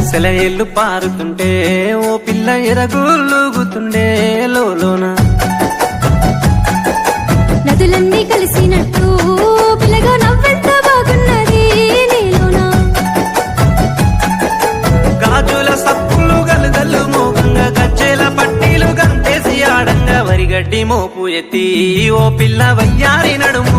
సెలయేళ్ళు పారుతుంటే ఓ పిల్ల ఎరగులుగుతుండే లోన నదులన్నీ కలిసినట్టు పిల్లగా నవ్వెంత బాగున్నది నీలోనా గాజుల సప్పులు గలుగల్లు మోగంగా గజ్జెల పట్టీలు గంతేసి ఆడంగా వరిగడ్డి మోపు ఎత్తి ఓ పిల్ల వయ్యారి నడుము